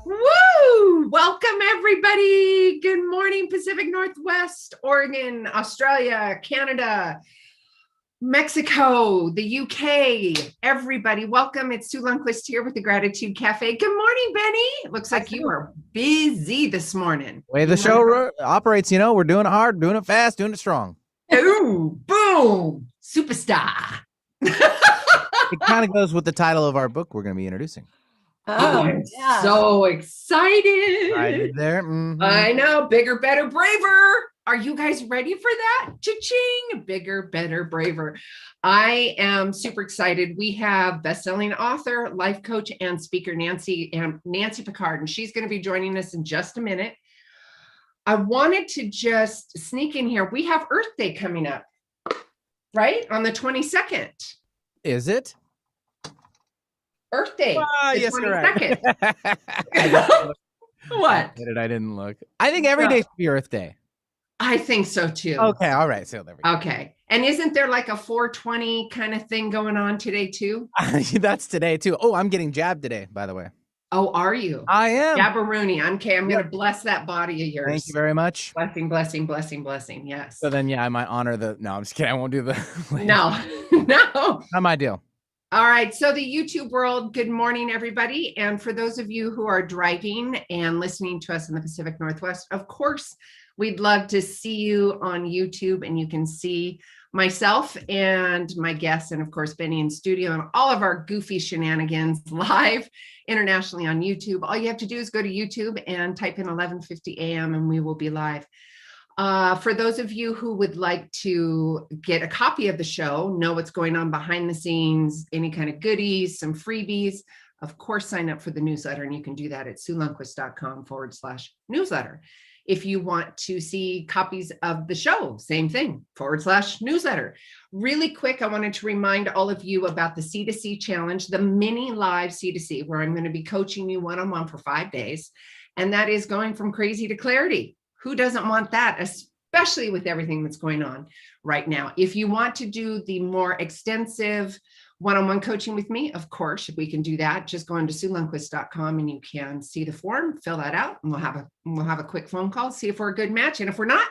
Woo! Welcome, everybody. Good morning, Pacific Northwest, Oregon, Australia, Canada, Mexico, the UK. Everybody, welcome. It's Sue Lundquist here with the Gratitude Cafe. Good morning, Benny. It looks like you are busy this morning. Way the show operates, we're doing it hard, doing it fast, doing it strong. Ooh, boom, superstar. It kind of goes with the title of our book we're going to be introducing. I'm so excited. Right there. Mm-hmm. I know. Bigger, better, braver. Are you guys ready for that? Cha-ching. Bigger, better, braver. I am super excited. We have best-selling author, life coach, and speaker Nancy Pickard, and she's going to be joining us in just a minute. I wanted to just sneak in here. We have Earth Day coming up, right? On the 22nd. Is it? Earth Day. Yes, correct. What? I didn't look. I think every day should be Earth Day. I think so too. Okay, all right. So there we go. Okay. And isn't there like a 420 kind of thing going on today too? That's today too. Oh, I'm getting jabbed today, by the way. Oh, are you? I am. Jabberoonie. Okay, I'm going to bless that body of yours. Thank you very much. Blessing, blessing, blessing, blessing. Yes. So then, I might honor the. No, I'm just kidding. I won't do the. No. Not my deal. All right. So the YouTube world, good morning, everybody. And for those of you who are driving and listening to us in the Pacific Northwest, of course, we'd love to see you on YouTube, and you can see myself and my guests, and of course, Benny in studio, and all of our goofy shenanigans live internationally on YouTube. All you have to do is go to YouTube and type in 11:50 a.m. and we will be live. For those of you who would like to get a copy of the show, know what's going on behind the scenes, any kind of goodies, some freebies, of course, sign up for the newsletter, and you can do that at SueLundquist.com/newsletter. If you want to see copies of the show, same thing, /newsletter. Really quick, I wanted to remind all of you about the C2C challenge, the mini live C2C, where I'm going to be coaching you one-on-one for 5 days. And that is going from crazy to clarity. Who doesn't want that, especially with everything that's going on right now? If you want to do the more extensive one-on-one coaching with me, of course, we can do that. Just go into SueLundquist.com and you can see the form, fill that out, and we'll have a quick phone call, see if we're a good match. And if we're not,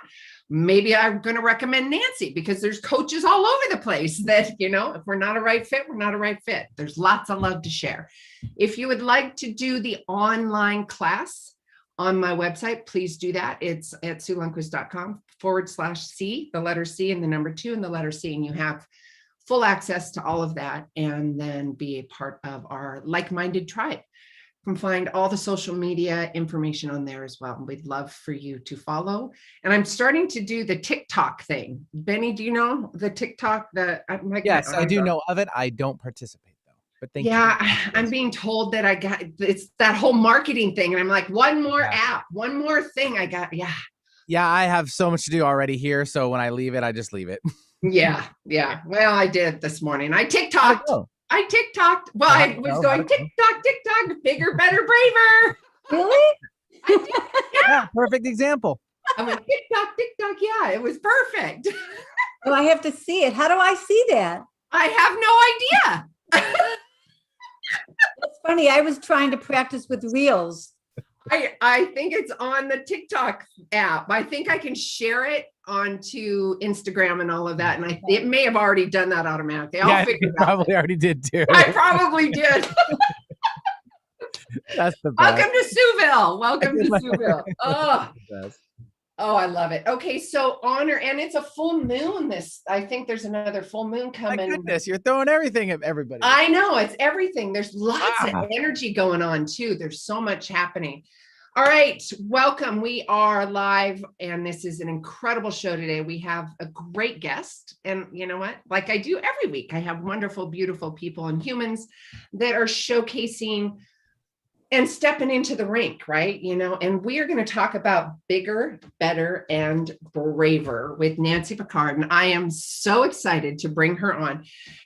maybe I'm going to recommend Nancy, because there's coaches all over the place that, if we're not a right fit, we're not a right fit. There's lots of love to share. If you would like to do the online class on my website, please do that. It's at SueLundquist.com/C, the letter C and the number 2 and the letter C, and you have full access to all of that, and then be a part of our like-minded tribe. You can find all the social media information on there as well. We'd love for you to follow. And I'm starting to do the TikTok thing. Benny, do you know the TikTok? Yes, I do know of it. I don't participate though. But thank you. I'm being told that it's that whole marketing thing, and I'm like, one more app, one more thing I got. Yeah, I have so much to do already here. So when I leave it, I just leave it. Yeah. Well, I did this morning. I TikToked. Well, I was going TikTok, bigger, better, braver. Really? I did, yeah, perfect example. I went TikTok. Yeah, it was perfect. Oh, I have to see it. How do I see that? I have no idea. It's funny. I was trying to practice with reels. I think it's on the TikTok app. I think I can share it onto Instagram and all of that. And it may have already done that automatically. I'll figure it out. Probably already did too. I probably did. That's the best. Welcome to Sueville. Welcome to Sueville. Oh, I love it. Okay, so honor, and it's a full moon. I think there's another full moon coming. My goodness, you're throwing everything at everybody. I know, it's everything. There's lots of energy going on too. There's so much happening. All right, welcome. We are live, and this is an incredible show today. We have a great guest, and you know what? Like I do every week, I have wonderful, beautiful people and humans that are showcasing and stepping into the rink, right? And we are going to talk about bigger, better, and braver with Nancy Pickard. And I am so excited to bring her on.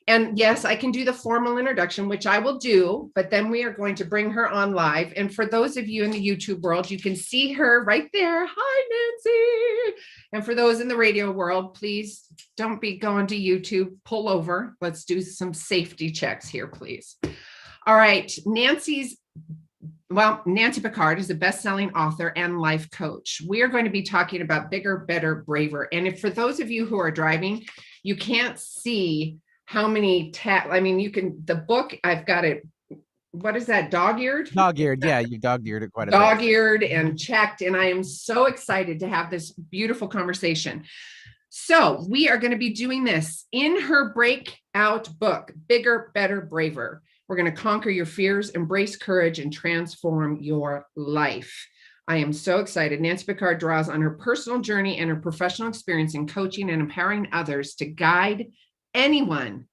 And yes, I can do the formal introduction, which I will do, but then we are going to bring her on live. And for those of you in the YouTube world, you can see her right there. Hi, Nancy. And for those in the radio world, please don't be going to YouTube. Pull over. Let's do some safety checks here, please. All right. Nancy's Well, Nancy Pickard is a best-selling author and life coach. We are going to be talking about bigger, better, braver. And if for those of you who are driving, you can't see how many I mean, you can, the book, I've got it. What is that? Dog-eared? Dog-eared. Yeah, you dog-eared it quite a bit. Dog-eared and checked. And I am so excited to have this beautiful conversation. So we are going to be doing this in her breakout book, Bigger, Better, Braver. We're going to conquer your fears, embrace courage, and transform your life. I am so excited. Nancy Pickard draws on her personal journey and her professional experience in coaching and empowering others to guide anyone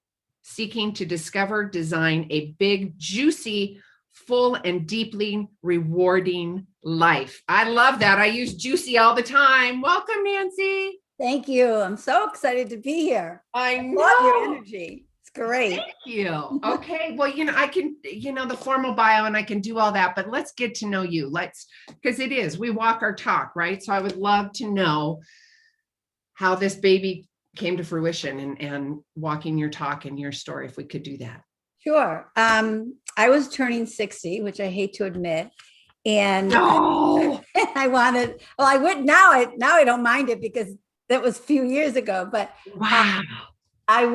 seeking to discover, design a big, juicy, full, and deeply rewarding life. I love that. I use juicy all the time. Welcome, Nancy. Thank you. I'm so excited to be here. I know. Love your energy. It's great. Thank you. Okay. Well, I can, the formal bio and I can do all that, but let's get to know you. Because we walk our talk, right? So I would love to know how this baby came to fruition and walking your talk and your story, if we could do that. Sure. I was turning 60, which I hate to admit. And No. I wanted, well, I would now I don't mind it because that was a few years ago, but Wow. I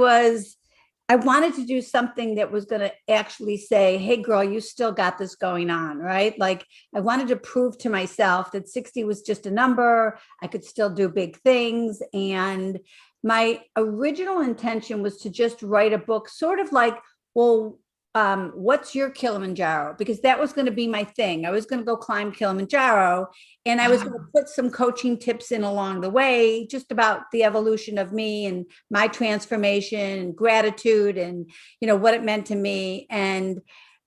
wanted to do something that was going to actually say, hey, girl, you still got this going on, right? Like I wanted to prove to myself that 60 was just a number. I could still do big things. And my original intention was to just write a book, sort of like, well, what's your Kilimanjaro? Because that was going to be my thing. I was going to go climb Kilimanjaro, and I was going to put some coaching tips in along the way, just about the evolution of me and my transformation and gratitude and, what it meant to me. And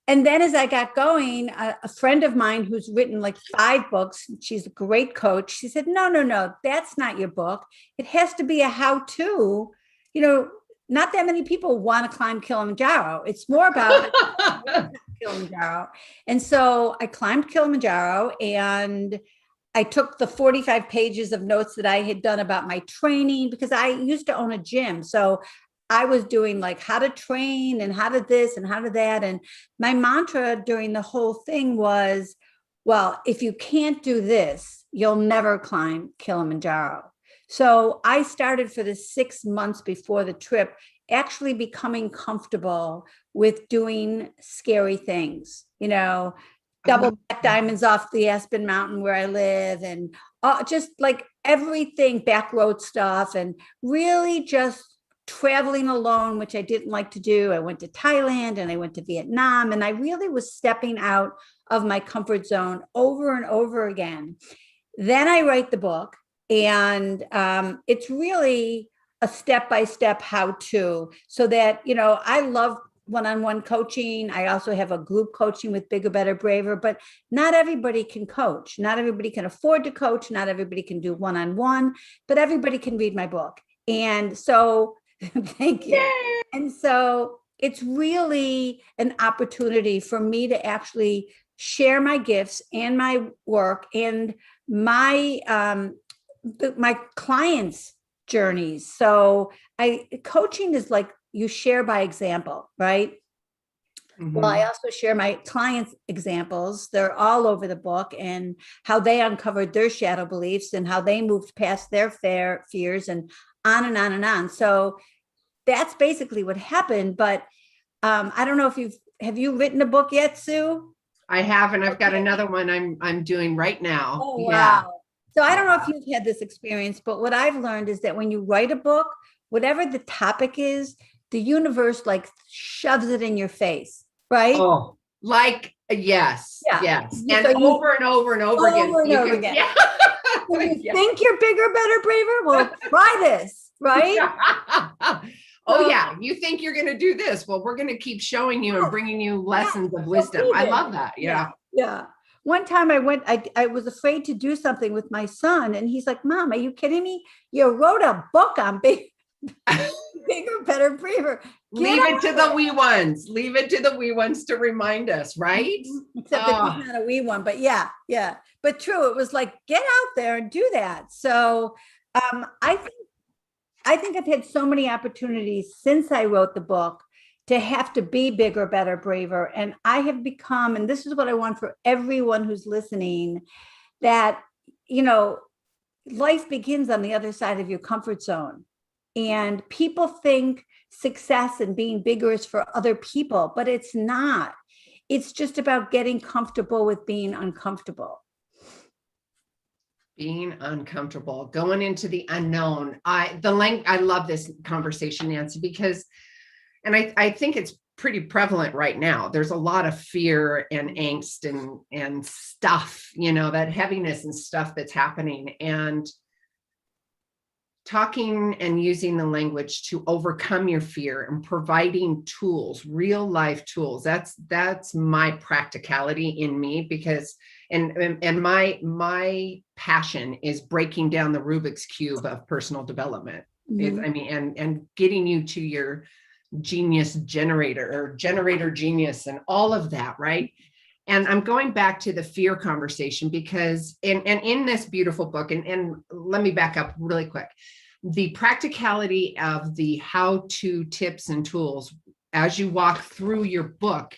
then as I got going, a friend of mine who's written like 5 books, she's a great coach. She said, no, that's not your book. It has to be a how-to, not that many people want to climb Kilimanjaro. It's more about Kilimanjaro. And so I climbed Kilimanjaro, and I took the 45 pages of notes that I had done about my training, because I used to own a gym. So I was doing like how to train and how to this and how to that. And my mantra during the whole thing was, well, if you can't do this, you'll never climb Kilimanjaro. So I started for the 6 months before the trip, actually becoming comfortable with doing scary things, double black diamonds off the Aspen Mountain where I live, and just like everything, back road stuff, and really just traveling alone, which I didn't like to do. I went to Thailand and I went to Vietnam, and I really was stepping out of my comfort zone over and over again. Then I write the book. And it's really a step-by-step how-to, so that, I love one-on-one coaching. I also have a group coaching with Bigger, Better, Braver, but not everybody can coach. Not everybody can afford to coach. Not everybody can do one-on-one, but everybody can read my book. And so, thank you. Yay! And so it's really an opportunity for me to actually share my gifts and my work and my clients' journeys. So coaching is like you share by example, right? Mm-hmm. Well, I also share my clients' examples. They're all over the book, and how they uncovered their shadow beliefs and how they moved past their fears, and on and on and on. So that's basically what happened. But I don't know if have you written a book yet, Sue? I have, and I've got another one I'm doing right now. Oh, wow. Yeah. So I don't know if you've had this experience, but what I've learned is that when you write a book, whatever the topic is, the universe like shoves it in your face, right? Oh, like, yes, yeah. Yes. And so over and over and over again. Yeah. So you think you're bigger, better, braver? Well, try this, right? Oh, yeah. You think you're going to do this? Well, we're going to keep showing you and bringing you lessons of wisdom. I love that. Yeah. One time I was afraid to do something with my son, and he's like, Mom, are you kidding me? You wrote a book on bigger, better, braver. Leave it to the wee ones. Leave it to the wee ones to remind us, right? Except that he's not a wee one, but yeah. But true, it was like, get out there and do that. So I think I've had so many opportunities since I wrote the book to have to be bigger, better, braver. And I have become, and this is what I want for everyone who's listening, that, you know, life begins on the other side of your comfort zone. And people think success and being bigger is for other people, but it's not. It's just about getting comfortable with being uncomfortable. Being uncomfortable, going into the unknown. I love this conversation, Nancy, because, and I think it's pretty prevalent right now. There's a lot of fear and angst and stuff, you know, that heaviness and stuff that's happening. And talking and using the language to overcome your fear and providing tools, real life tools. That's my practicality in me, because and my passion is breaking down the Rubik's Cube of personal development. Mhm. I mean, and getting you to your genius generator or generator genius and all of that, right? And I'm going back to the fear conversation because in this beautiful book, and let me back up really quick. The practicality of the how-to tips and tools as you walk through your book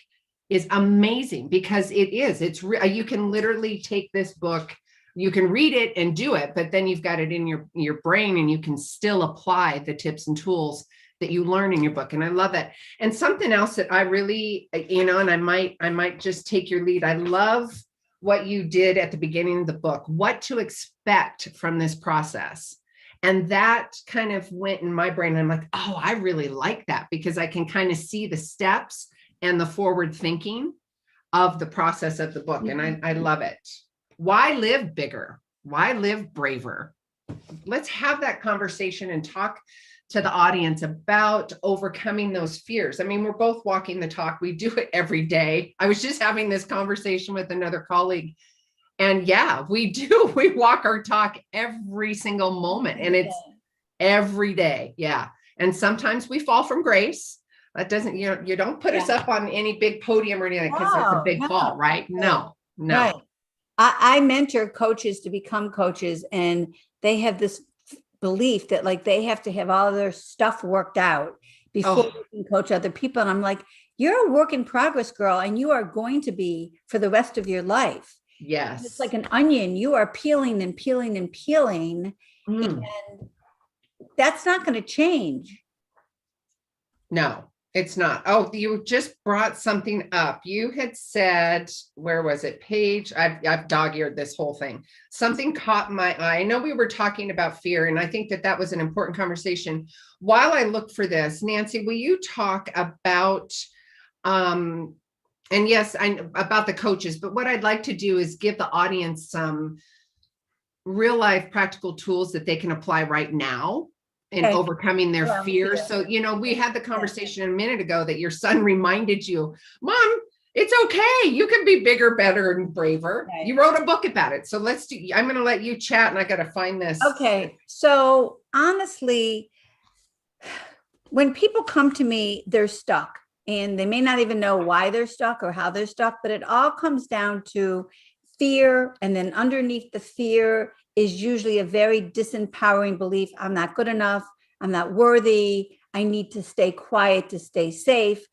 is amazing, because you can literally take this book, you can read it and do it, but then you've got it in your brain and you can still apply the tips and tools that you learn in your book. And I love that. And something else that I really, you know, and I might just take your lead. I love what you did at the beginning of the book, what to expect from this process. And that kind of went in my brain. I'm like, oh, I really like that, because I can kind of see the steps and the forward thinking of the process of the book. And I love it. Why live bigger? Why live braver? Let's have that conversation and talk to the audience about overcoming those fears. I mean, we're both walking the talk. We do it every day. I was just having this conversation with another colleague. And yeah, we do. We walk our talk every single moment, and it's every day. Yeah. And sometimes we fall from grace. That doesn't, you don't put us up on any big podium or anything, because it's a big fall, right? No. Right. I mentor coaches to become coaches, and they have this belief that like they have to have all of their stuff worked out before they can coach other people. And I'm like, you're a work in progress, girl, and you are going to be for the rest of your life. Yes. It's like an onion. You are peeling and peeling and peeling. And that's not going to change. No, it's not. Oh, you just brought something up. You had said, where was it? Page, I've dog-eared this whole thing. Something caught my eye. I know we were talking about fear, and I think that was an important conversation. While I look for this, Nancy, will you talk about, and yes, about the coaches, but what I'd like to do is give the audience some real life practical tools that they can apply right now in overcoming their fears. So, you know, we had the conversation a minute ago that your son reminded you, Mom, it's okay. You can be bigger, better, and braver. Right. You wrote a book about it. So I'm going to let you chat, and I got to find this. Okay. So honestly, when people come to me, they're stuck. And they may not even know why they're stuck or how they're stuck, but it all comes down to fear. And then underneath the fear is usually a very disempowering belief. I'm not good enough. I'm not worthy. I need to stay quiet to stay safe.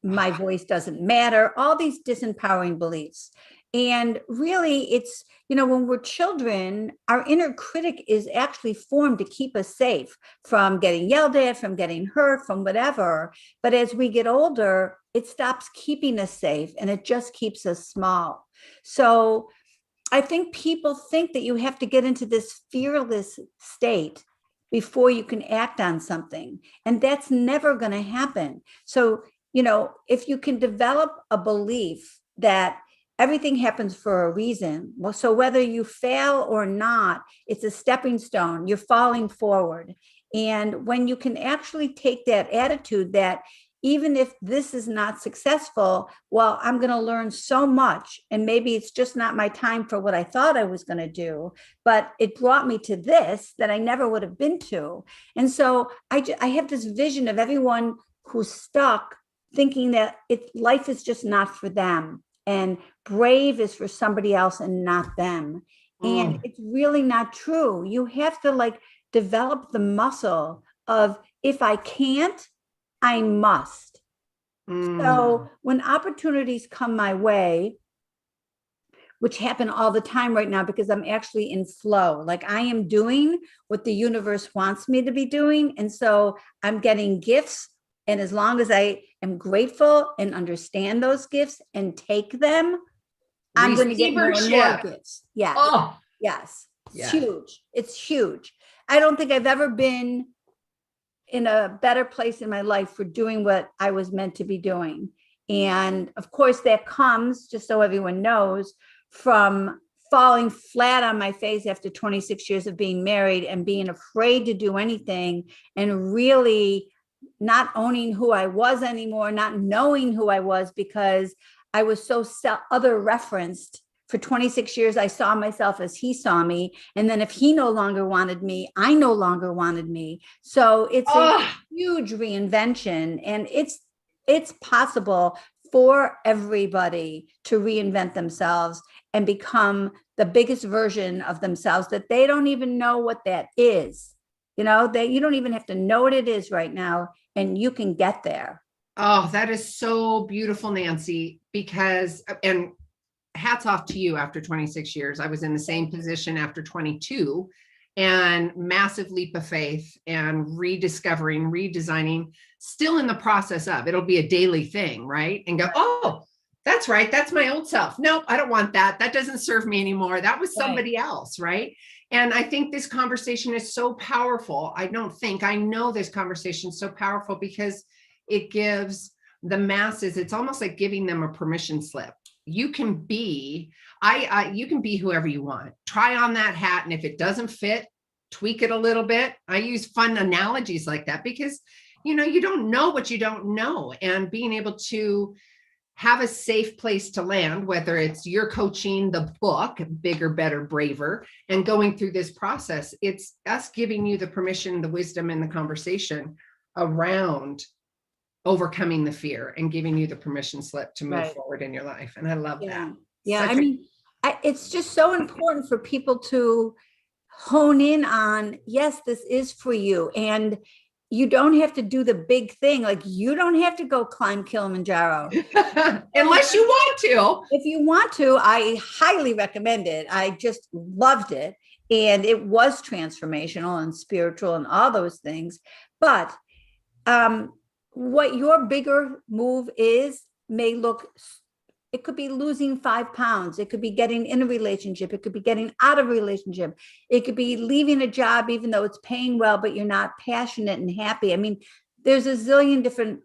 My voice doesn't matter. All these disempowering beliefs. And really, it's, you know, when we're children, our inner critic is actually formed to keep us safe from getting yelled at, from getting hurt, from whatever. But as we get older, it stops keeping us safe, and it just keeps us small. So I think people think that you have to get into this fearless state before you can act on something. And that's never going to happen. So, you know, if you can develop a belief that everything happens for a reason. Well, so whether you fail or not, it's a stepping stone. You're falling forward. And when you can actually take that attitude that even if this is not successful, well, I'm going to learn so much. And maybe it's just not my time for what I thought I was going to do, but it brought me to this that I never would have been to. And so I have this vision of everyone who's stuck thinking that life is just not for them. And brave is for somebody else and not them. And it's really not true. You have to like develop the muscle of, if I can't, I must. So when opportunities come my way, which happen all the time right now because I'm actually in flow, like I am doing what the universe wants me to be doing. And so I'm getting gifts. And as long as I am grateful and understand those gifts and take them, I'm going to get more and more gifts. Yeah. Oh, yes. It's yes. huge. It's huge. I don't think I've ever been in a better place in my life for doing what I was meant to be doing. And of course, that comes, just so everyone knows, from falling flat on my face after 26 years of being married and being afraid to do anything and really not owning who I was anymore, not knowing who I was because I was so other referenced. For 26 years, I saw myself as he saw me. And then if he no longer wanted me, I no longer wanted me. So it's a huge reinvention. And it's possible for everybody to reinvent themselves and become the biggest version of themselves that they don't even know what that is. You know, that you don't even have to know what it is right now, and you can get there. Oh, that is so beautiful, Nancy, because, and hats off to you after 26 years. I was in the same position after 22, and massive leap of faith and rediscovering, redesigning, still in the process of, it'll be a daily thing, right? And go, oh, that's right. That's my old self. Nope, I don't want that. That doesn't serve me anymore. That was somebody else, right? And I think this conversation is so powerful. I know this conversation is so powerful because it gives the masses, it's almost like giving them a permission slip. You can be, you can be whoever you want. Try on that hat. And if it doesn't fit, tweak it a little bit. I use fun analogies like that because, you know, you don't know what you don't know. And being able to have a safe place to land, whether it's your coaching, the book, Bigger, Better, Braver, and going through this process, it's us giving you the permission, the wisdom, and the conversation around overcoming the fear and giving you the permission slip to move forward in your life. And I love that. Yeah. It's just so important for people to hone in on, yes, this is for you. And you don't have to do the big thing. Like you don't have to go climb Kilimanjaro. Unless you want to. If you want to, I highly recommend it. I just loved it. And it was transformational and spiritual and all those things. But what your bigger move is may look, it could be losing 5 pounds. It could be getting in a relationship. It could be getting out of a relationship. It could be leaving a job, even though it's paying well, but you're not passionate and happy. I mean, there's a zillion different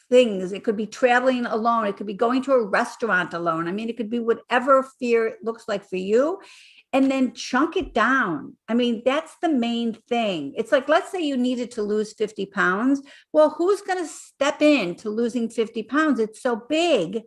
things. It could be traveling alone. It could be going to a restaurant alone. I mean, it could be whatever fear looks like for you. And then chunk it down. I mean, that's the main thing. It's like, let's say you needed to lose 50 pounds. Well, who's going to step in to losing 50 pounds? It's so big.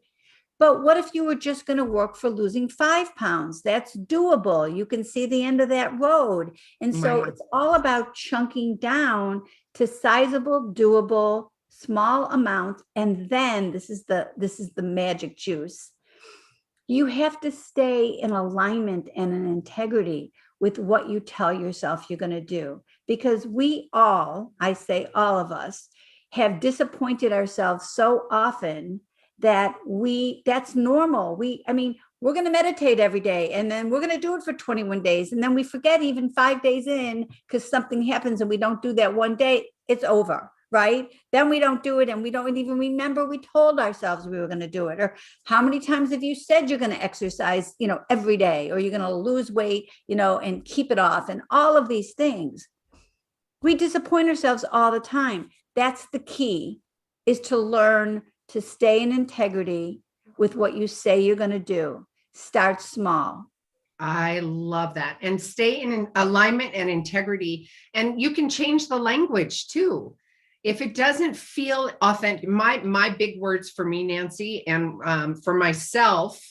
But what if you were just going to work for losing 5 pounds? That's doable. You can see the end of that road. And so it's all about chunking down to sizable, doable, small amounts. And then this is the magic juice. You have to stay in alignment and in integrity with what you tell yourself you're going to do. Because we all, I say all of us, have disappointed ourselves so often that that's normal. We're going to meditate every day, and then we're going to do it for 21 days. And then we forget even 5 days in because something happens and we don't do that one day, it's over, right? Then we don't do it. And we don't even remember we told ourselves we were going to do it. Or how many times have you said you're going to exercise, every day, or you're going to lose weight, and keep it off, and all of these things. We disappoint ourselves all the time. That's the key, is to learn to stay in integrity with what you say you're going to do. Start small. I love that. And stay in alignment and integrity. And you can change the language too. If it doesn't feel authentic, my big words for me, Nancy, and for myself,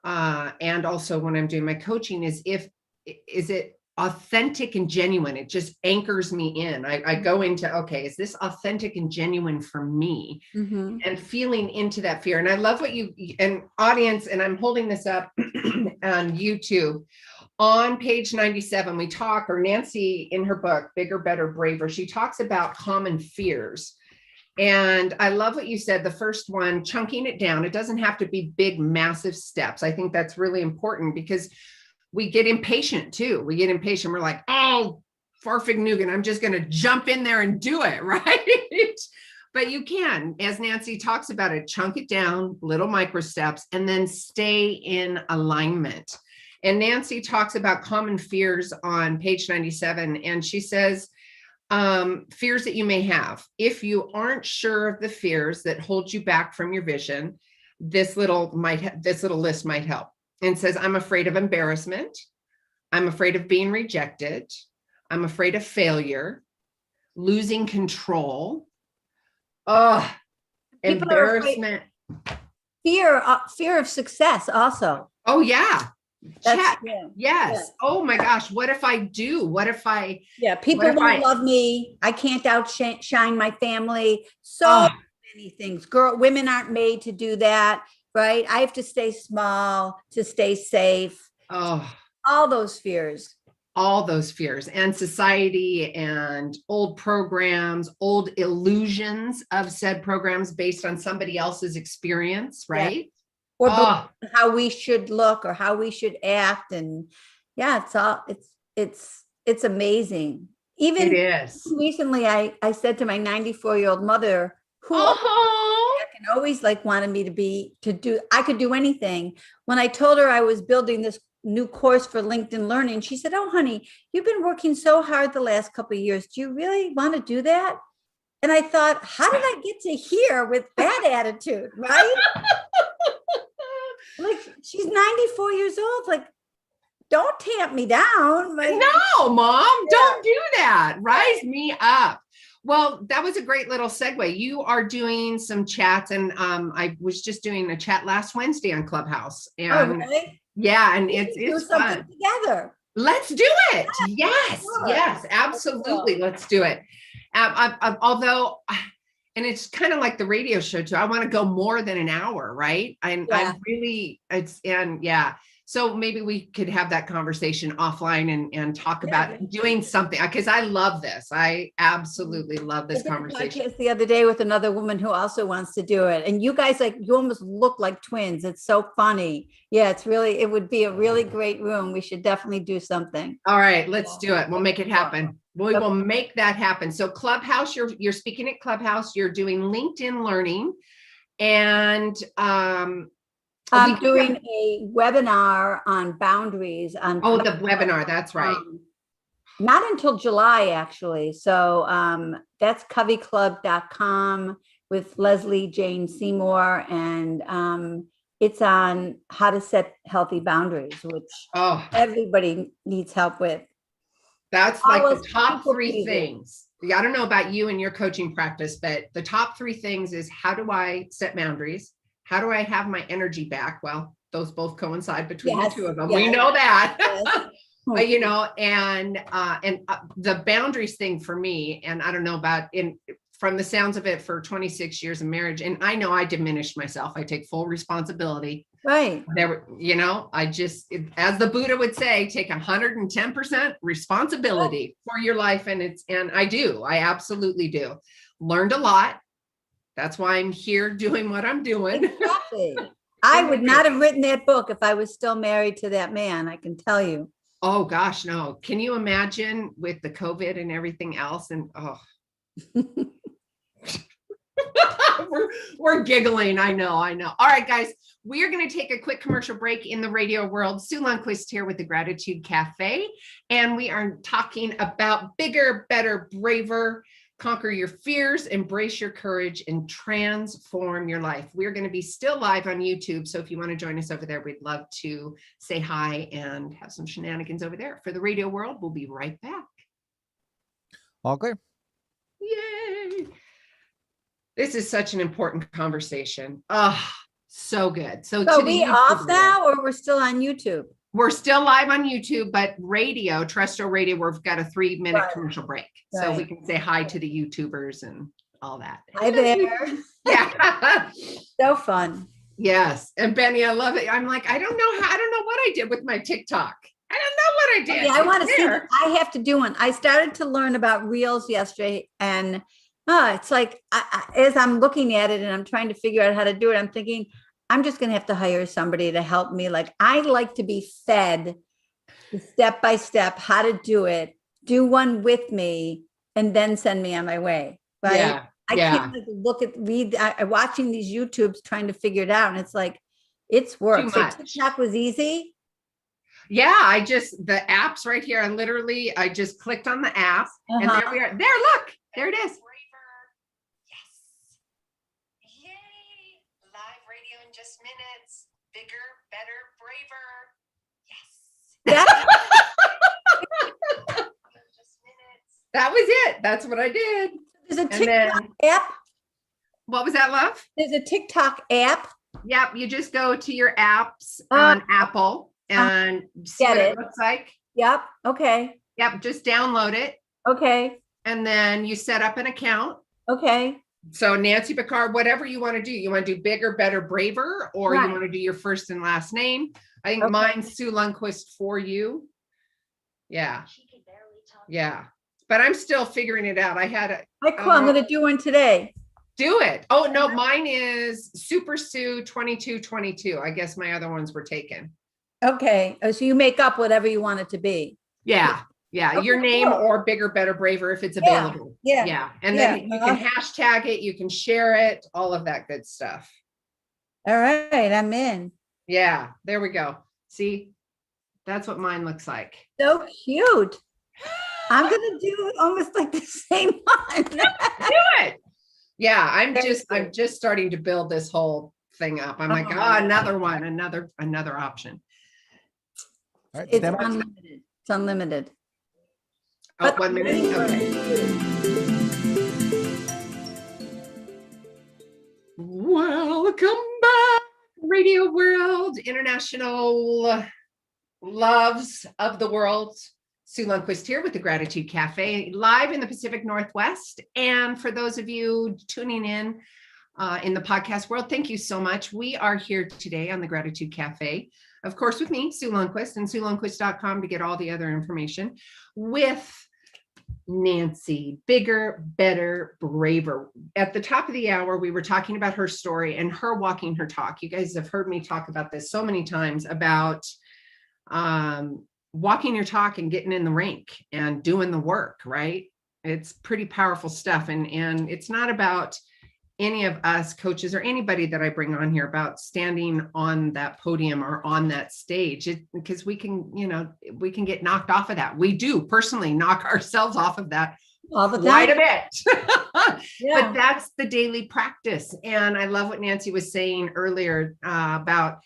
and also when I'm doing my coaching is it authentic and genuine? It just anchors me in. I go into, okay, is this authentic and genuine for me? Mm-hmm. And feeling into that fear. And I love what and audience, and I'm holding this up on YouTube. On page 97, we talk, or Nancy in her book, Bigger, Better, Braver, she talks about common fears. And I love what you said. The first one, chunking it down. It doesn't have to be big, massive steps. I think that's really important because we get impatient too. We get impatient. We're like, oh, farfignugan, I'm just going to jump in there and do it, right? But you can, as Nancy talks about it, chunk it down, little micro steps, and then stay in alignment. And Nancy talks about common fears on page 97. And she says, fears that you may have. If you aren't sure of the fears that hold you back from your vision, this little list might help. And says, I'm afraid of embarrassment. I'm afraid of being rejected. I'm afraid of failure, losing control. Oh, embarrassment. Fear of success also. Oh, yeah. That's, yes. Yeah. Oh my gosh. What if I do? What if I? Yeah. People won't love me. I can't outshine my family. So many things. Women aren't made to do that. Right. I have to stay small to stay safe. Oh, all those fears. All those fears and society and old programs, old illusions of said programs based on somebody else's experience. Right. Yeah. Or how we should look or how we should act. And yeah, it's amazing. Even it is. Recently, I said to my 94-year-old mother, who always wanted me I could do anything. When I told her I was building this new course for LinkedIn Learning, she said, oh, honey, you've been working so hard the last couple of years. Do you really want to do that? And I thought, how did I get to here with that attitude, right? She's 94 years old. Don't tamp me down. No, Mom, don't do that. Rise me up. Well, that was a great little segue. You are doing some chats, and I was just doing a chat last Wednesday on Clubhouse. And really? Yeah, and it's fun. Together. Let's do it. Yes, sure. Yes, absolutely. Let's do it. Although, and it's kind of like the radio show too. I want to go more than an hour, right? I'm really, so maybe we could have that conversation offline and talk about doing something, because I love this. I absolutely love this conversation. I did the other day with another woman who also wants to do it. And you guys, you almost look like twins. It's so funny. Yeah, it would be a really great room. We should definitely do something. All right, let's do it. We'll make it happen. We will make that happen. So Clubhouse, you're speaking at Clubhouse, you're doing LinkedIn Learning, and I'm doing a webinar on boundaries. The webinar, that's right. Not until July, actually. So that's coveyklubb.com with Leslie Jane Seymour, and it's on how to set healthy boundaries, which everybody needs help with. That's the top three things. I don't know about you and your coaching practice, but the top three things is, how do I set boundaries? How do I have my energy back? Well, those both coincide between the two of them. Yes. We know that. Yes. But, and the boundaries thing for me, and I don't know about from the sounds of it, for 26 years of marriage, and I know I diminished myself. I take full responsibility. Right. I just, as the Buddha would say, take 110% responsibility for your life. And I absolutely do. Learned a lot. That's why I'm here doing what I'm doing. Exactly. I would not have written that book if I was still married to that man, I can tell you. Oh gosh, no. Can you imagine with the COVID and everything else? And we're giggling. I know. All right, guys, we are going to take a quick commercial break in the radio world. Sue Lundquist here with the Gratitude Cafe. And we are talking about bigger, better, braver. Conquer your fears, embrace your courage, and transform your life. We're going to be still live on YouTube. So if you want to join us over there, we'd love to say hi and have some shenanigans over there. For the radio world, we'll be right back. All clear. Yay. This is such an important conversation. Oh, so good. So we off now, or we're still on YouTube? We're still live on YouTube, but radio, terrestrial radio, we've got a 3-minute commercial break. Right. So we can say hi to the YouTubers and all that. Hi there. Yeah. So fun. Yes. And Benny, I love it. I'm like, I don't know what I did with my TikTok. I don't know what I did. Yeah, I want to see. I have to do one. I started to learn about Reels yesterday, and It's like as I'm looking at it and I'm trying to figure out how to do it, I'm thinking I'm just going to have to hire somebody to help me. Like I like to be fed step by step how to do it, do one with me, and then send me on my way. Right? Yeah. I can't like, watching these YouTubes trying to figure it out, and it's like it's work. Too So much. TikTok was easy. Yeah, the app's right here. I just clicked on the app and there we are. There, look, there it is. Yes. Yay. Live radio in just minutes. Bigger, better, braver. Yes. That was it. That's what I did. There's a TikTok app. What was that, love? There's a TikTok app. Yep. You just go to your apps on Apple and see what it looks like. Yep. Okay. Yep. Just download it. Okay. And then you set up an account. Okay. So Nancy Pickard, whatever you want to do, you want to do bigger, better, braver, or Right. you want to do your first and last name. I think mine's Sue Lundquist for you. Yeah. Yeah. But I'm still figuring it out. I'm going to do one today. Do it. Oh, no, mine is Super Sue 2222. I guess my other ones were taken. Okay. Oh, so you make up whatever you want it to be. Yeah. Yeah. Your name or bigger, better, braver if it's available. Yeah. Yeah. And then you can hashtag it, you can share it, all of that good stuff. All right. I'm in. Yeah. There we go. See, that's what mine looks like. So cute. I'm going to do almost like the same one. Do it. Yeah. I'm just starting to build this whole thing up. I'm like, another one, another option. All right, It's unlimited. It's unlimited. Oh, 1 minute. Okay. Welcome back, Radio World, international loves of the world. Sue Lundquist here with the Gratitude Cafe, live in the Pacific Northwest. And for those of you tuning in the podcast world, thank you so much. We are here today on the Gratitude Cafe, of course, with me, Sue Lundquist, and SueLundquist.com to get all the other information, with Nancy, bigger, better, braver. At the top of the hour, we were talking about her story and her walking her talk. You guys have heard me talk about this so many times about walking your talk and getting in the rink and doing the work, right? It's pretty powerful stuff. And it's not about any of us coaches or anybody that I bring on here about standing on that podium or on that stage, because we can get knocked off of that. We do personally knock ourselves off of that all the time. Quite a bit. But that's the daily practice. And I love what Nancy was saying earlier about,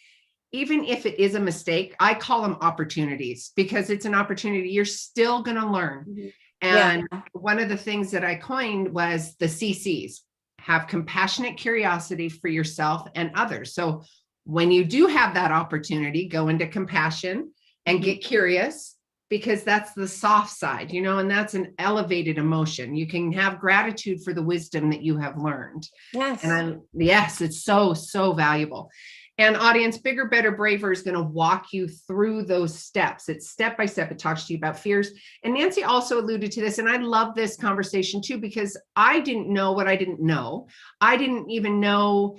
even if it is a mistake, I call them opportunities, because it's an opportunity. You're still going to learn. Mm-hmm. And one of the things that I coined was the CCs. Have compassionate curiosity for yourself and others. So when you do have that opportunity, go into compassion and get curious, because that's the soft side, and that's an elevated emotion. You can have gratitude for the wisdom that you have learned. Yes. And it's so, so valuable. And audience, bigger, better, braver is going to walk you through those steps. It's step by step. It talks to you about fears. And Nancy also alluded to this. And I love this conversation too, because I didn't know what I didn't know. I didn't even know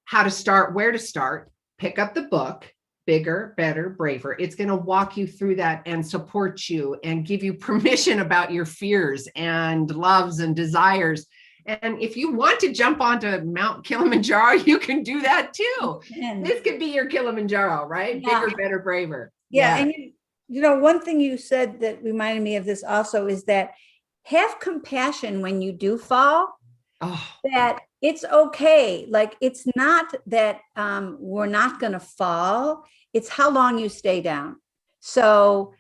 how to start, where to start. Pick up the book, Bigger, Better, Braver. It's going to walk you through that and support you and give you permission about your fears and loves and desires. And if you want to jump onto Mount Kilimanjaro, you can do that too. This could be your Kilimanjaro, right? Yeah. Bigger, better, braver. Yeah. And one thing you said that reminded me of this also is that have compassion when you do fall, that it's okay. Like, it's not that we're not going to fall. It's how long you stay down. So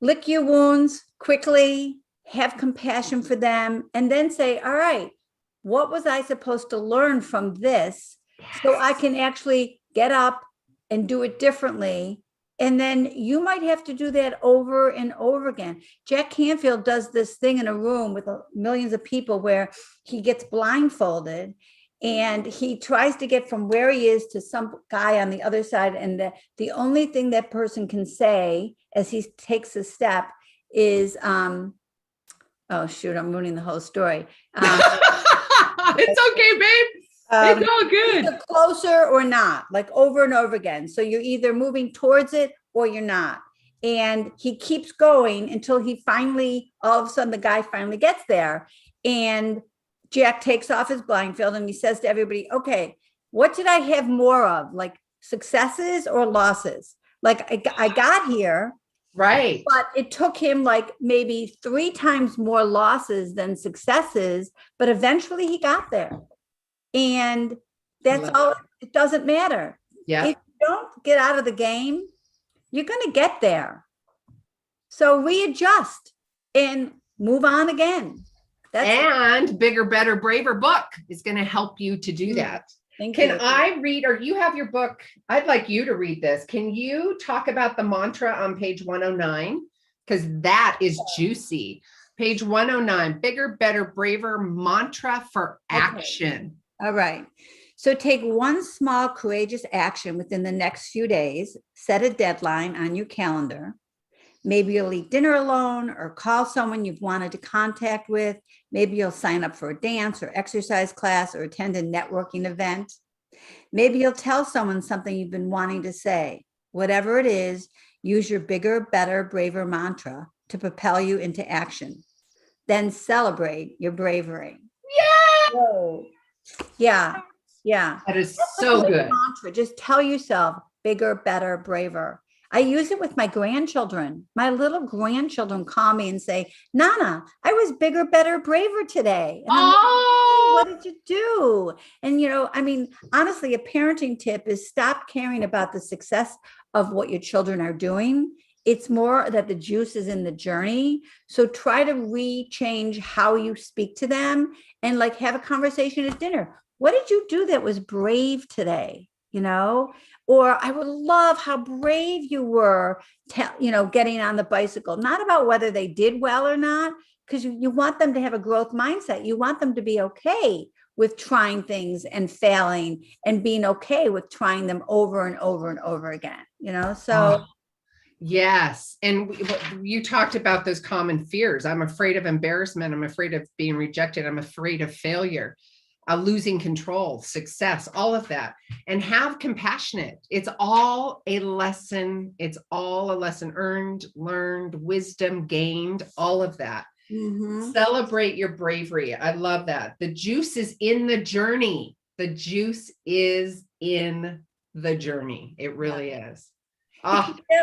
lick your wounds quickly, have compassion for them, and then say, all right, what was I supposed to learn from this? Yes. So I can actually get up and do it differently. And then you might have to do that over and over again. Jack Canfield does this thing in a room with millions of people where he gets blindfolded and he tries to get from where he is to some guy on the other side. And the only thing that person can say as he takes a step is, Oh, shoot, I'm ruining the whole story. It's okay, babe. It's all good. Either closer or not, like over and over again. So you're either moving towards it or you're not. And he keeps going until he finally, all of a sudden, the guy finally gets there. And Jack takes off his blindfold and he says to everybody, okay, what did I have more of? Like successes or losses? Like I got here. Right. But it took him like maybe 3 times more losses than successes, but eventually he got there. And that's all. It doesn't matter. Yeah. If you don't get out of the game, you're going to get there. So readjust and move on again. And Bigger, Better, Braver book is going to help you to do that. Can I read, or you have your book? I'd like you to read this. Can you talk about the mantra on page 109? Because that is juicy. Page 109, Bigger, Better, Braver mantra for action. Okay. All right. So take one small courageous action within the next few days. Set a deadline on your calendar. Maybe you'll eat dinner alone or call someone you've wanted to contact with. Maybe you'll sign up for a dance or exercise class or attend a networking event. Maybe you'll tell someone something you've been wanting to say. Whatever it is, use your bigger, better, braver mantra to propel you into action. Then celebrate your bravery. Yeah. Whoa. Yeah. Yeah. That is so good. Mantra. Just tell yourself bigger, better, braver. I use it with my grandchildren. My little grandchildren call me and say, Nana, I was bigger, better, braver today. And I'm like, what did you do? And, I mean, honestly, a parenting tip is stop caring about the success of what your children are doing. It's more that the juice is in the journey. So try to rechange how you speak to them and like have a conversation at dinner. What did you do that was brave today? Or I would love how brave you were, getting on the bicycle, not about whether they did well or not, because you want them to have a growth mindset. You want them to be okay with trying things and failing and being okay with trying them over and over and over again, so. Yes. And you talked about those common fears. I'm afraid of embarrassment. I'm afraid of being rejected. I'm afraid of failure. Losing control, success, all of that, and have compassionate. It's all a lesson. It's all a lesson earned, learned, wisdom gained, all of that. Mm-hmm. Celebrate your bravery. I love that. The juice is in the journey. The juice is in the journey. It really is.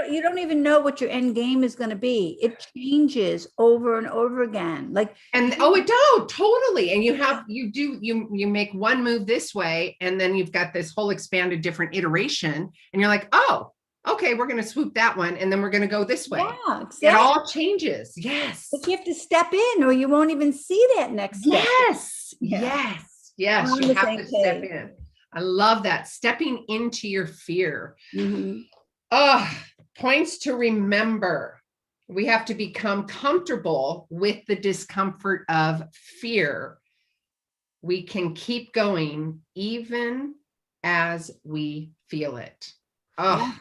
You don't even know what your end game is going to be. It changes over and over again. It does totally. And you make one move this way, and then you've got this whole expanded different iteration, and you're like, oh, okay, we're going to swoop that one, and then we're going to go this way. Yeah, exactly. It all changes. Yes. But you have to step in, or you won't even see that next step. Yes. Yeah. Yes. You have to step in. I love that. Stepping into your fear. Mm-hmm. Points to remember. We have to become comfortable with the discomfort of fear. We can keep going even as we feel it. Yeah.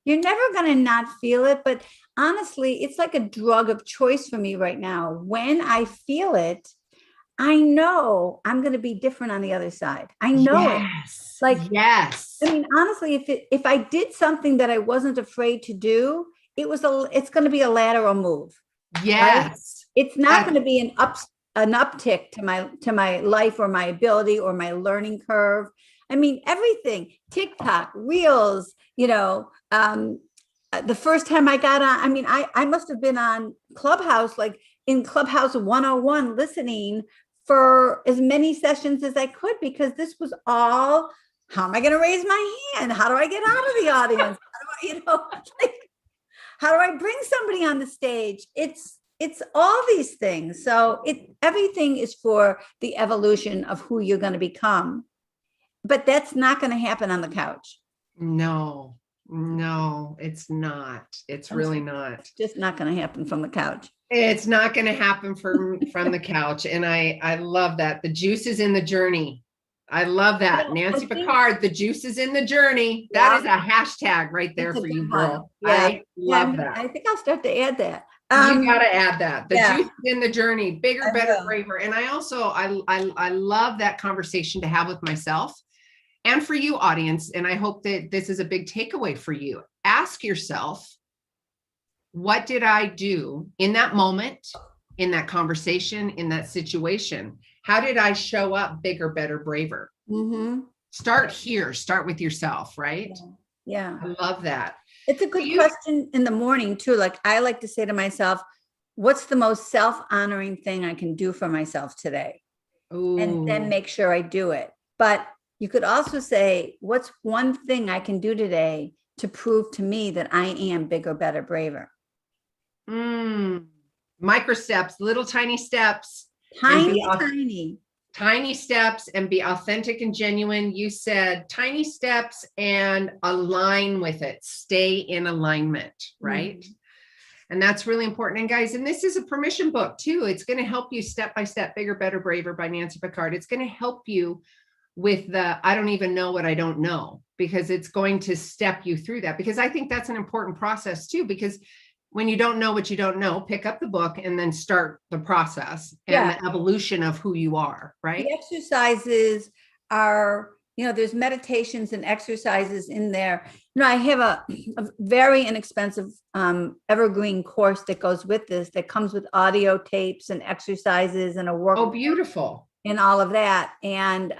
You're never going to not feel it, but honestly, it's like a drug of choice for me right now. When I feel it, I know I'm going to be different on the other side. I know it. Yes. I mean, honestly, if I did something that I wasn't afraid to do, it's going to be a lateral move. Yes. Right? It's not going to be an uptick to my life or my ability or my learning curve. I mean, everything, TikTok, Reels, the first time I got on, I mean, I must have been on Clubhouse, like in Clubhouse 101, listening for as many sessions as I could, because this was all, how am I going to raise my hand? How do I get out of the audience? How do I bring somebody on the stage? It's all these things. So everything is for the evolution of who you're going to become, but that's not going to happen on the couch. No, it's not. It's really not. It's just not going to happen from the couch. It's not going to happen from the couch. And I love that. The juice is in the journey. I love that. Nancy Pickard, the juice is in the journey. That is a hashtag right there for you, girl. Yeah. I love that. I think I'll start to add that. You got to add that. The yeah. juice in the journey, bigger, I better, will. braver. And I also, I love that conversation to have with myself and for you, audience. And I hope that this is a big takeaway for you. Ask yourself, what did I do in that moment, in that conversation, in that situation? How did I show up bigger, better, braver? Mm-hmm. Start here. Start with yourself, right? Yeah. I love that. It's a good question in the morning too. Like I like to say to myself, what's the most self-honoring thing I can do for myself today? And then Ooh. make sure I do it. But you could also say, what's one thing I can do today to prove to me that I am bigger, better, braver? Micro steps, little tiny steps. Tiny steps, and be authentic and genuine. You said tiny steps and align with it. Stay in alignment, right? Mm-hmm. And that's really important. And guys, and this is a permission book too. It's going to help you step by step, bigger, better, braver by Nancy Pickard. It's going to help you with the, I don't even know what I don't know, because it's going to step you through that. Because I think that's an important process too, because when you don't know what you don't know, pick up the book and then start the process and the evolution of who you are, right? The exercises are, there's meditations and exercises in there. I have a very inexpensive evergreen course that goes with this, that comes with audio tapes and exercises and a work. Oh, beautiful. And all of that. And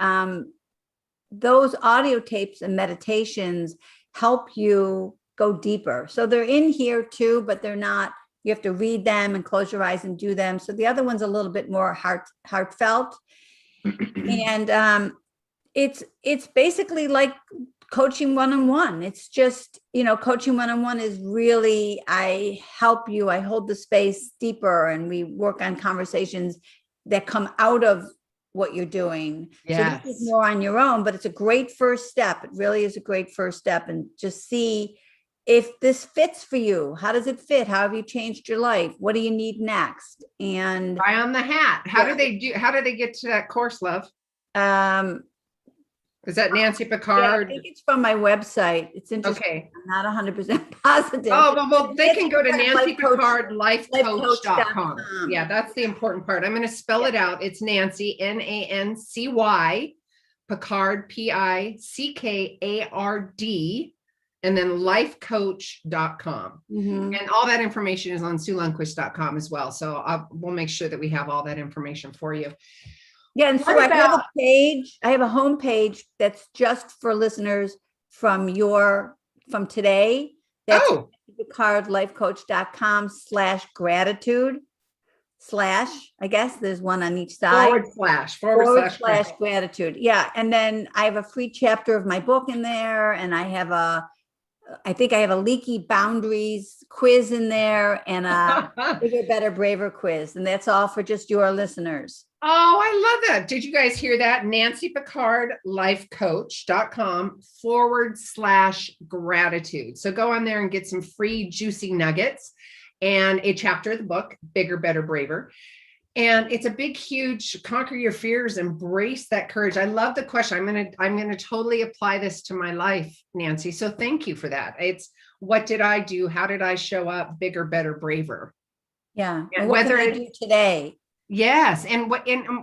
those audio tapes and meditations help you go deeper. So they're in here too, but they're not, you have to read them and close your eyes and do them. So the other one's a little bit more heartfelt. And it's basically like coaching one-on-one. It's just, coaching one-on-one is really, I help you, I hold the space deeper, and we work on conversations that come out of what you're doing. Yes. So this is more on your own, but it's a great first step. It really is a great first step. And just see if this fits for you. How does it fit? How have you changed your life? What do you need next? And try on the hat. How do they get to that course, love? Is that Nancy Pickard? I think it's from my website. It's interesting. Okay. I'm not 100% positive. Oh, well, they can go to Nancy Pickard lifecoach.com. Yeah, that's the important part. I'm going to spell it out. It's Nancy, Nancy, Pickard, Pickard, and then lifecoach.com. Mm-hmm. And all that information is on SueLundquist.com as well. So we'll make sure that we have all that information for you. Yeah, and so I have a page. I have a homepage that's just for listeners from today. That's PickardLifeCoach.com/gratitude/ I guess there's one on each side. Forward slash gratitude. Yeah, and then I have a free chapter of my book in there, and I think I have a leaky boundaries quiz in there, and a bigger, better, braver quiz, and that's all for just your listeners. Oh, I love that. Did you guys hear that? Nancy Pickard, lifecoach.com/gratitude. So go on there and get some free juicy nuggets and a chapter of the book, Bigger, Better, Braver. And it's a big, huge, conquer your fears, embrace that courage. I love the question. I'm going to totally apply this to my life, Nancy. So thank you for that. It's, what did I do? How did I show up bigger, better, braver? Yeah. And what can I do today? Yes. And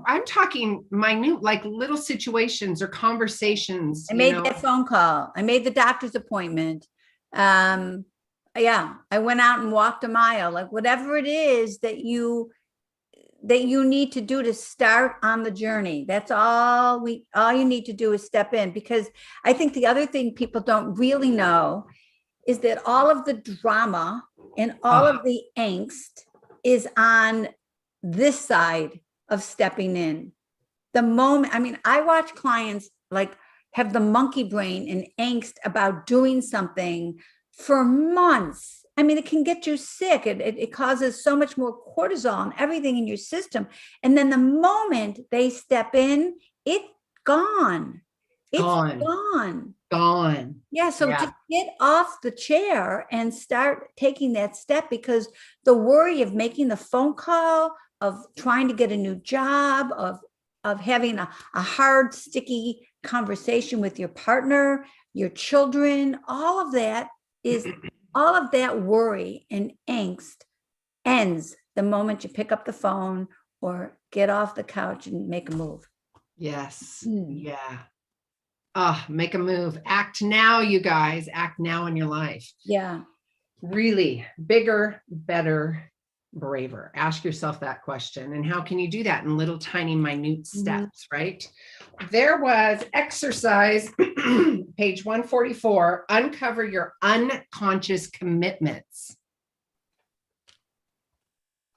I'm talking minute, like little situations or conversations. I made that phone call. I made the doctor's appointment. I went out and walked a mile, like whatever it is that you need to do to start on the journey. That's all you need to do is step in, because I think the other thing people don't really know is that all of the drama and all of the angst is on this side of stepping in. The moment, I watch clients like have the monkey brain and angst about doing something for months. It can get you sick. It causes so much more cortisol and everything in your system. And then the moment they step in, it's gone. It's gone. Yeah. So just get off the chair and start taking that step, because the worry of making the phone call, of trying to get a new job, of having a hard, sticky conversation with your partner, your children, all of that worry and angst ends the moment you pick up the phone or get off the couch and make a move. Yes. Mm. Yeah. Make a move. Act now, you guys. Act now in your life. Yeah. Really bigger, better, braver. Ask yourself that question. And how can you do that in little tiny minute steps, right? There was exercise, page 144, uncover your unconscious commitments.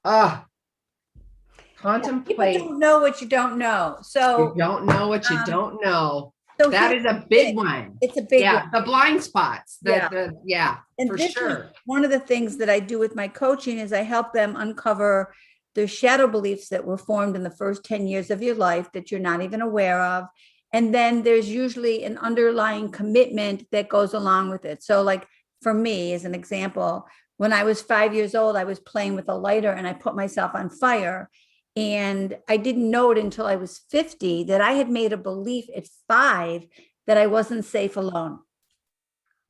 Contemplate. People don't know what you don't know. So you don't know what you don't know. So that is a big one. It's a big one. The blind spots. And for this sure. Is one of the things that I do with my coaching is I help them uncover their shadow beliefs that were formed in the first 10 years of your life that you're not even aware of. And then there's usually an underlying commitment that goes along with it. So like for me, as an example, when I was 5 years old, I was playing with a lighter and I put myself on fire. And I didn't know it until I was 50 that I had made a belief at 5 that I wasn't safe alone.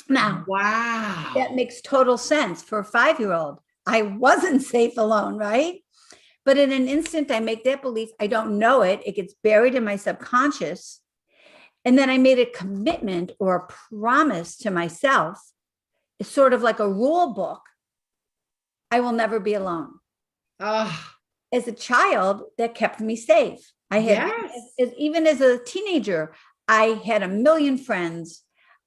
Now, wow, that makes total sense for a 5-year-old. I wasn't safe alone, right? But in an instant, I make that belief. I don't know it. It gets buried in my subconscious. And then I made a commitment or a promise to myself. It's sort of like a rule book. I will never be alone. As a child, that kept me safe. I had, even as a teenager, I had a million friends.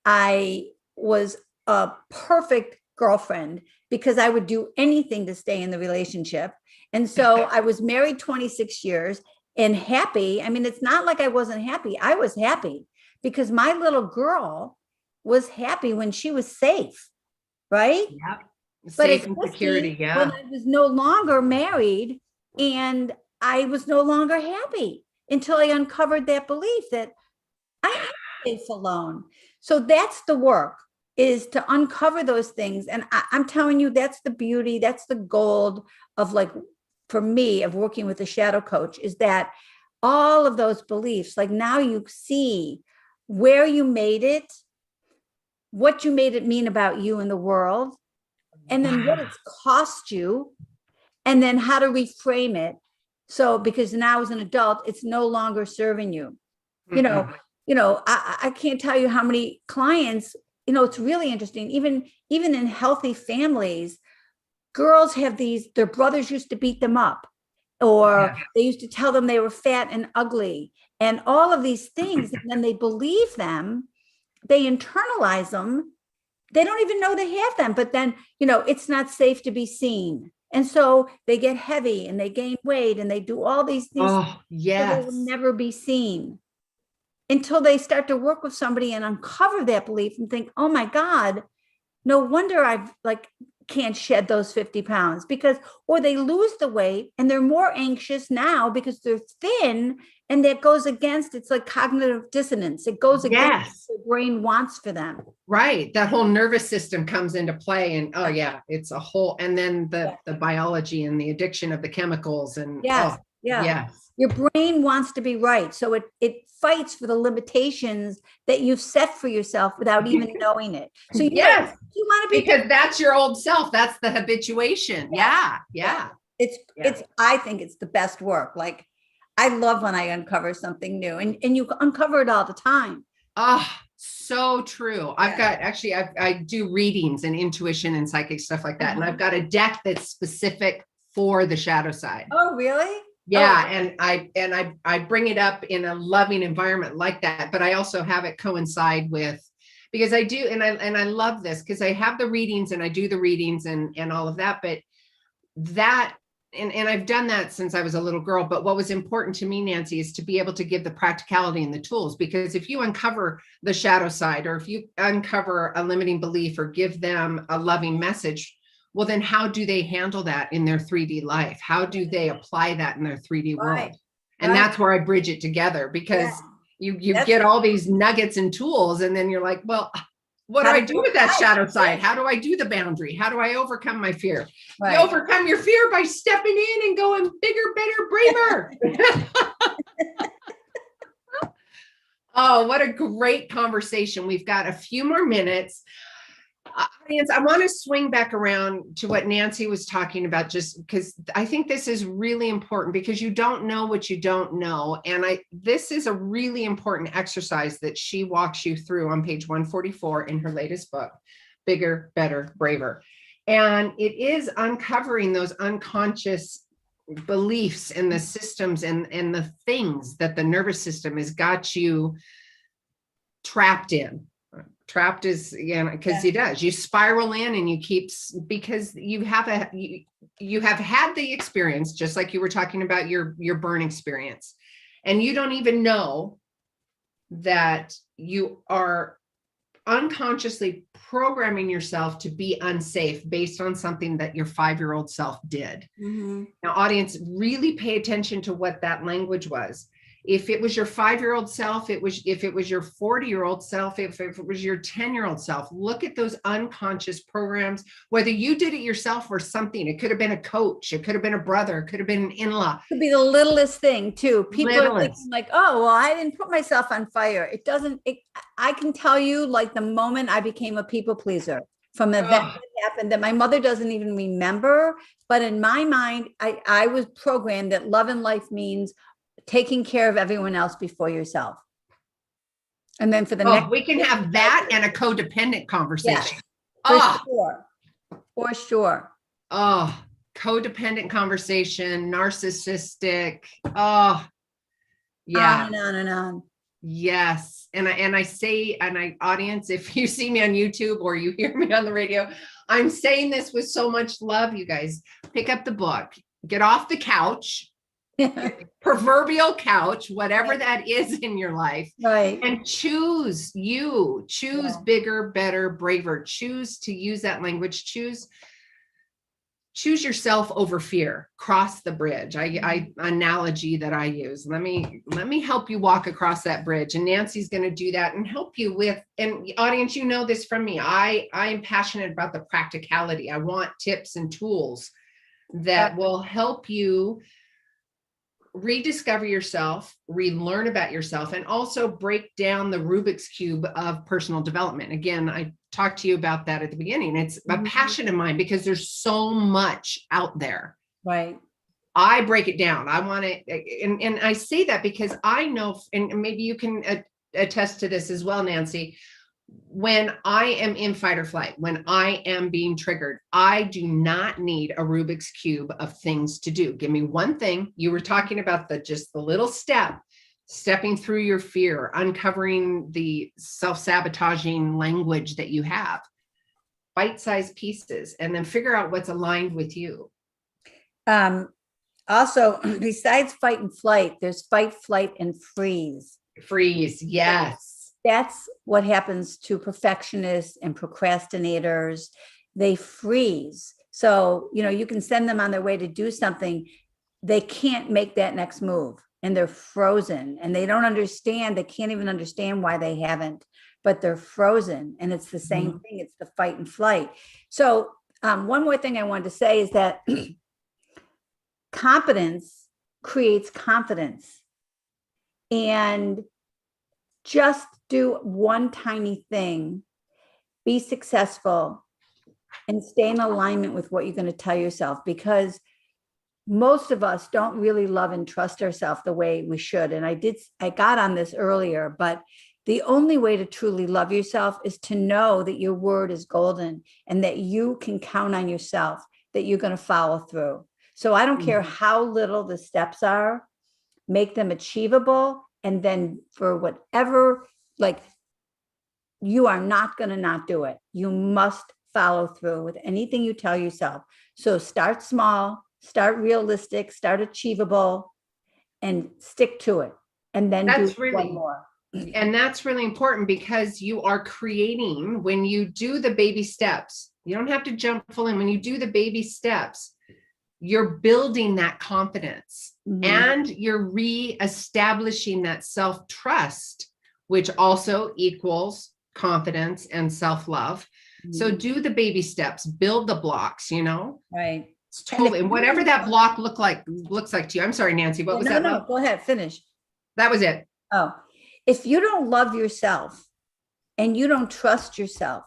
I was a perfect girlfriend because I would do anything to stay in the relationship. And so I was married 26 years and happy. I mean, it's not like I wasn't happy. I was happy because my little girl was happy when she was safe, right? Yep. But Safe and security, when I was no longer married and I was no longer happy until I uncovered that belief that I am safe alone. So that's the work, is to uncover those things. And I'm telling you, that's the beauty, that's the gold of, like, for me, of working with a shadow coach, is that all of those beliefs, like, now you see where you made it, what you made it mean about you in the world, and then what it's cost you, and then how to reframe it. So, because now as an adult, it's no longer serving you. You know, I can't tell you how many clients, it's really interesting. Even in healthy families, girls have their brothers used to beat them up, or they used to tell them they were fat and ugly, and all of these things. And then they believe them, they internalize them. They don't even know they have them, but then, it's not safe to be seen. And so they get heavy and they gain weight and they do all these things. Oh, yes. So they will never be seen until they start to work with somebody and uncover that belief and think, oh my God, no wonder I've can't shed those 50 pounds, or they lose the weight and they're more anxious now because they're thin, and that goes against, it's like cognitive dissonance. It goes against what the brain wants for them. Right. That whole nervous system comes into play, and it's a whole, and then the biology and the addiction of the chemicals and your brain wants to be right. So it fights for the limitations that you've set for yourself without even knowing it. So you want to be, because that's your old self. That's the habituation. Yeah. It's I think it's the best work. Like, I love when I uncover something new, and you uncover it all the time. So true. I've got, actually, I do readings and intuition and psychic stuff like that. And I've got a deck that's specific for the shadow side. Oh, really? Yeah. And I bring it up in a loving environment like that, but I also have it coincide with, because I do, and I love this because I have the readings and I do the readings and all of that, but that, and I've done that since I was a little girl. But what was important to me, Nancy, is to be able to give the practicality and the tools, because if you uncover the shadow side, or if you uncover a limiting belief or give them a loving message, well, then how do they handle that in their 3D life? How do they apply that in their 3D world? And that's where I bridge it together, because you get all these nuggets and tools, and then you're like, well, what do I do with that shadow side? How do I do the boundary? How do I overcome my fear? You overcome your fear by stepping in and going bigger, better, braver. Oh, what a great conversation. We've got a few more minutes. Audience, I want to swing back around to what Nancy was talking about, just because I think this is really important, because you don't know what you don't know. And this is a really important exercise that she walks you through on page 144 in her latest book, Bigger, Better, Braver. And it is uncovering those unconscious beliefs and the systems and the things that the nervous system has got you trapped in. Trapped is, because it does. You spiral in and you keep, because you have had the experience, just like you were talking about your burn experience, and you don't even know that you are unconsciously programming yourself to be unsafe based on something that your 5-year-old self did. Mm-hmm. Now, audience, really pay attention to what that language was. If it was your 5-year-old self, if it was your 40-year-old self, if it was your 10-year-old self, look at those unconscious programs, whether you did it yourself or something. It could have been a coach, it could have been a brother, it could have been an in-law. It could be the littlest thing too. People are Littlest. thinking like, oh, well, I didn't put myself on fire. It doesn't, I can tell you, like, the moment I became a people pleaser from an event that happened that my mother doesn't even remember, but in my mind, I was programmed that love and life means taking care of everyone else before yourself. And then for the next, we can have that and a codependent conversation. Yes, for sure. Oh, codependent conversation, narcissistic. Oh, yeah. On and on and on. Yes. And audience, if you see me on YouTube or you hear me on the radio, I'm saying this with so much love, you guys. Pick up the book, get off the couch, proverbial couch, whatever that is in your life, right, and choose bigger, better, braver. Choose to use that language. Choose yourself over fear. Cross the bridge. I analogy that I use. Let me help you walk across that bridge, and Nancy's going to do that and help you with. And audience, you know this from me. I am passionate about the practicality. I want tips and tools that will help you rediscover yourself, relearn about yourself, and also break down the Rubik's Cube of personal development. Again, I talked to you about that at the beginning. It's a passion of mine because there's so much out there. right. I break it down. I want to, and I say that because I know, and maybe you can attest to this as well, Nancy. When I am in fight or flight, when I am being triggered, I do not need a Rubik's Cube of things to do. Give me one thing. You were talking about just the little stepping through your fear, uncovering the self-sabotaging language that you have, bite-sized pieces, and then figure out what's aligned with you. Also, besides fight and flight, there's fight, flight, and freeze. Freeze. Yes. That's what happens to perfectionists and procrastinators. They freeze. So, you can send them on their way to do something. They can't make that next move, and they're frozen, and they don't understand. They can't even understand why they haven't, but they're frozen. And it's the same thing. It's the fight and flight. So one more thing I wanted to say is that competence creates confidence. And just do one tiny thing, be successful, and stay in alignment with what you're going to tell yourself, because most of us don't really love and trust ourselves the way we should. And I got on this earlier, but the only way to truly love yourself is to know that your word is golden and that you can count on yourself, that you're going to follow through. So I don't care how little the steps are, make them achievable. And then for whatever, like, you are not going to not do it. You must follow through with anything you tell yourself. So start small, start realistic, start achievable, and stick to it. And then do one more. And that's really important, because you are creating, when you do the baby steps, you don't have to jump full in. When you do the baby steps, you're building that confidence and you're re-establishing that self-trust, which also equals confidence and self-love. So do the baby steps, build the blocks, Right. It's totally, and whatever that block looks like to you. I'm sorry, Nancy, what was that? No, go ahead, finish. That was it. Oh, if you don't love yourself and you don't trust yourself,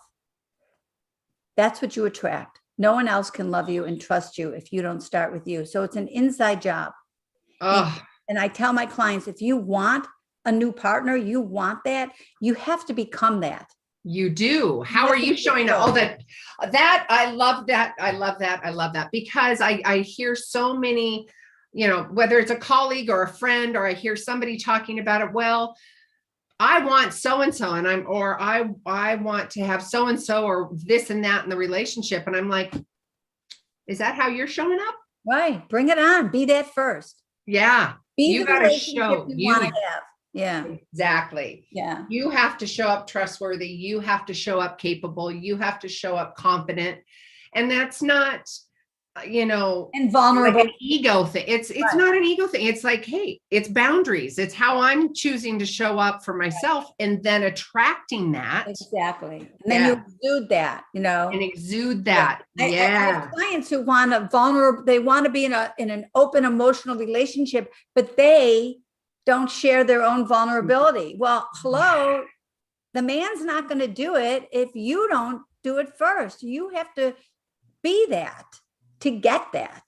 that's what you attract. No one else can love you and trust you if you don't start with you. So it's an inside job. Oh, And I tell my clients, if you want a new partner, you want that, you have to become that. you do. How are you showing up? Oh, that I love that. I love that. I love that because I hear so many, whether it's a colleague or a friend, or I hear somebody talking about it. Well, I want so-and-so and I want to have so-and-so or this and that in the relationship. And I'm like, is that how you're showing up? Right. Bring it on. Be that first. Yeah. Be You the got to relationship show you want to have. Yeah. Exactly. Yeah. You have to show up trustworthy. You have to show up capable. You have to show up confident. And that's not, And vulnerable. like an ego thing. It's Right. not an ego thing. It's like, hey, it's boundaries. It's how I'm choosing to show up for myself and then attracting that. Exactly. And then you exude that, And exude that. I have clients who want a vulnerable, they want to be in an open emotional relationship, but they don't share their own vulnerability. Well, hello, the man's not going to do it if you don't do it first. You have to be that to get that.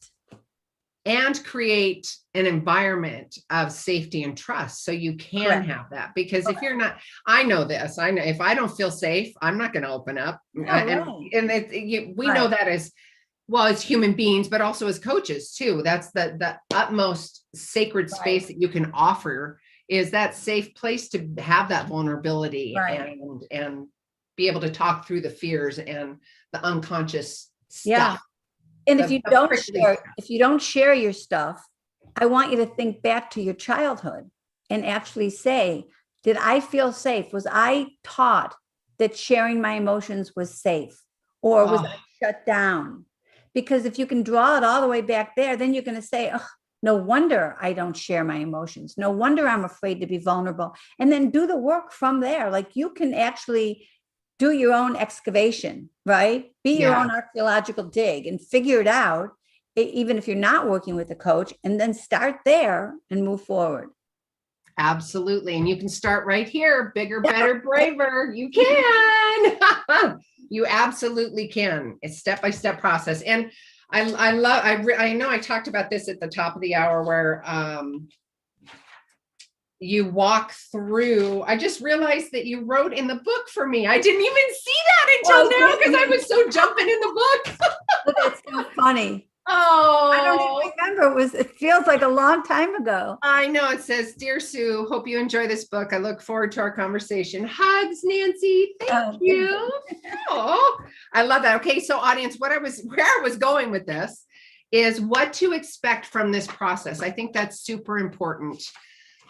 And create an environment of safety and trust so you can Correct. have that. Because if you're not, I know this, I know if I don't feel safe, I'm not going to open up. We know that as well as human beings, but also as coaches too. That's the utmost sacred space that you can offer, is that safe place to have that vulnerability and be able to talk through the fears and the unconscious stuff. And if you don't share your stuff, I want you to think back to your childhood and actually say, did I feel safe? Was I taught that sharing my emotions was safe, or was I shut down? Because if you can draw it all the way back there, then you're going to say, oh, no wonder I don't share my emotions. No wonder I'm afraid to be vulnerable. And then do the work from there. Like, you can actually do your own excavation, right? Be your own archaeological dig and figure it out, even if you're not working with a coach, and then start there and move forward. Absolutely. And you can start right here. Bigger, better, braver. You can. You absolutely can. It's step-by-step process. And I know I talked about this at the top of the hour where you walk through. I just realized that you wrote in the book for me. I didn't even see that until now because I was so jumping in the book. That's so funny. Oh, I don't even remember. It feels like a long time ago. I know. It says, "Dear Sue, hope you enjoy this book. I look forward to our conversation. Hugs, Nancy. Thank you." Oh, I love that. Okay, so audience, where I was going with this is what to expect from this process. I think that's super important.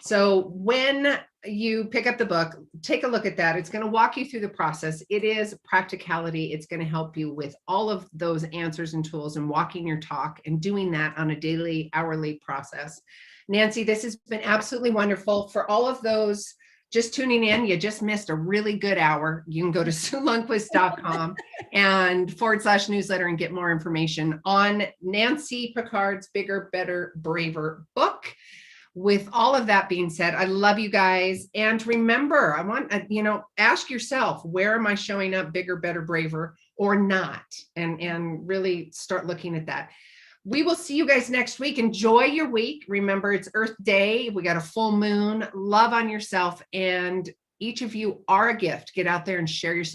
So when you pick up the book, take a look at that. It's going to walk you through the process. It is practicality. It's going to help you with all of those answers and tools and walking your talk and doing that on a daily, hourly process. Nancy, this has been absolutely wonderful. For all of those just tuning in, you just missed a really good hour. You can go to SueLundquist.com and /newsletter and get more information on Nancy Pickard's Bigger, Better, Braver book. With all of that being said, I love you guys. And remember, I want, ask yourself, where am I showing up bigger, better, braver, or not? And really start looking at that. We will see you guys next week. Enjoy your week. Remember, it's Earth Day. We got a full moon. Love on yourself. And each of you are a gift. Get out there and share yourself.